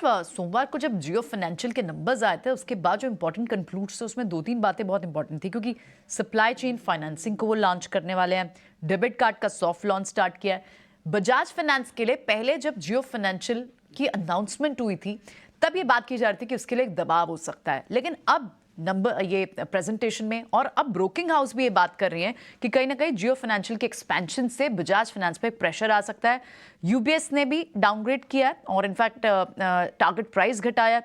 सोमवार को जब जियो फाइनेंशियल के नंबर्स आए थे उसके बाद जो इंपॉर्टेंट कंक्लूड्स थे उसमें दो तीन बातें बहुत इंपॉर्टेंट थी, क्योंकि सप्लाई चेन फाइनेंसिंग को वो लॉन्च करने वाले हैं, डेबिट कार्ड का सॉफ्ट लॉन्च स्टार्ट किया है। बजाज फाइनेंस के लिए पहले जब जियो फाइनेंशियल की अनाउंसमेंट हुई थी तब ये बात की जा रही थी कि उसके लिए एक दबाव हो सकता है, लेकिन अब नंबर ये प्रेजेंटेशन में और अब ब्रोकिंग हाउस भी ये बात कर रही हैं कि कहीं ना कहीं जियो फाइनेंशियल के एक्सपेंशन से बजाज फाइनेंस पे प्रेशर आ सकता है। यूबीएस ने भी डाउनग्रेड किया है और इनफैक्ट टारगेट प्राइस घटाया,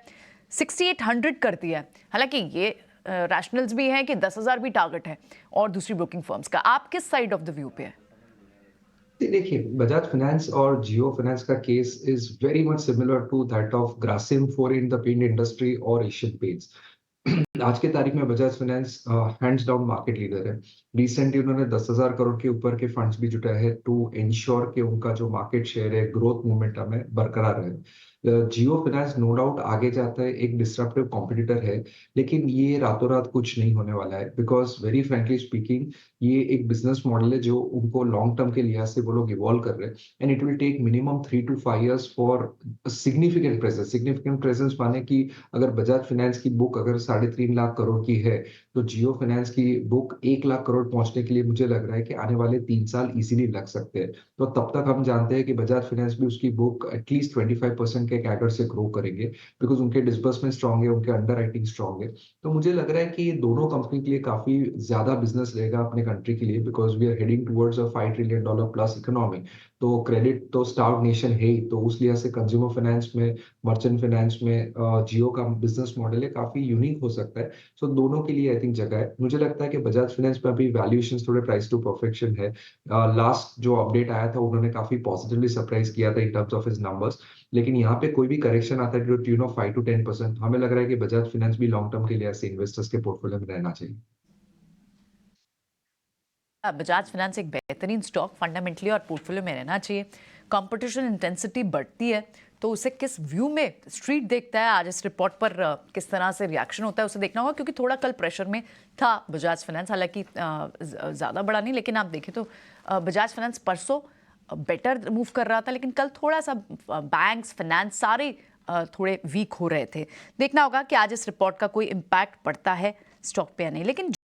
6800 कर दिया है। हालांकि ये रैशनल्स भी हैं कि 10,000 भी टारगेट है और दूसरी ब्रोकिंग फर्म्स का। आप किस साइड ऑफ द व्यू पे है? देखिए, बजाज फाइनेंस और जियो फाइनेंस का case is very much similar to that of Grasim for in the paint industry और एशियन पेंट्स। आज के तारीख में Bajaj finance hands down market leader है। रिसेंटली उन्होंने 10,000 करोड़ के ऊपर के फंड्स भी जुटाए हैं टू इंश्योर कि उनका जो मार्केट शेयर है, ग्रोथ मोमेंटम है, बरकरार रहे। जियो फाइनेंस नो डाउट आगे जाता है, एक डिस्ट्रप्टिव कॉम्पिटिटर है, लेकिन ये रातों रात कुछ नहीं होने वाला है, बिकॉज वेरी फ्रेंकली स्पीकिंग ये एक बिजनेस मॉडल है जो उनको लॉन्ग टर्म के लिहाज से वो लोग इवॉल्व कर रहे हैं। And it will take minimum 3 to 5 years for significant presence माने कि अगर बजाज फाइनेंस की बुक अगर 3.5 लाख करोड़ की है, तो जियो फाइनेंस की बुक 1 लाख करोड़ पहुंचने के लिए मुझे लग रहा है कि आने वाले 3 साल इजीली लग सकते हैं। तो तब तक हम जानते हैं कि बजाज फाइनेंस भी उसकी बुक एटलीस्ट 25% के कैगर से ग्रो करेंगे, बिकॉज उनके डिसबर्समेंट स्ट्रांग है, उनके अंडर राइटिंग स्ट्रांग है। तो मुझे लग रहा है कि ये दोनों कंपनी के लिए काफी ज्यादा बिजनेस रहेगा अपने कंट्री के लिए, because we are heading towards a $5 trillion plus economy. तो क्रेडिट तो स्टार्व नेशन है ही, तो उस लिहाज से कंज्यूमर फाइनेंस में, मर्चेंट फाइनेंस में जियो का बिजनेस मॉडल है काफी यूनिक हो सकता है। सो दोनों के लिए आई थिंक जगह है। मुझे लगता है कि बजाज फाइनेंस में अभी वैल्यूएशन थोड़े प्राइस टू परफेक्शन है। लास्ट जो अपडेट आया था उन्होंने काफी पॉजिटिवली सरप्राइज किया था in terms of his numbers, लेकिन यहाँ पे कोई भी करेक्शन आता है टू ट्यून ऑफ 5 to 10%, हमें लग रहा है कि बजाज फाइनेंस भी लॉन्ग टर्म के लिए ऐसे इन्वेस्टर्स के पोर्टफोलियो में रहना चाहिए। बजाज फाइनेंस एक बेहतरीन स्टॉक फंडामेंटली और पोर्टफोलियो में रहना चाहिए। कंपटीशन इंटेंसिटी बढ़ती है तो उसे किस व्यू में स्ट्रीट देखता है, आज इस रिपोर्ट पर किस तरह से रिएक्शन होता है उसे देखना होगा, क्योंकि थोड़ा कल प्रेशर में था बजाज फाइनेंस, हालांकि ज़्यादा बड़ा नहीं, लेकिन आप देखें तो बजाज फाइनेंस परसों बेटर मूव कर रहा था, लेकिन कल थोड़ा सा बैंक्स फाइनेंस सारे थोड़े वीक हो रहे थे। देखना होगा कि आज इस रिपोर्ट का कोई इम्पैक्ट पड़ता है स्टॉक पे या नहीं। लेकिन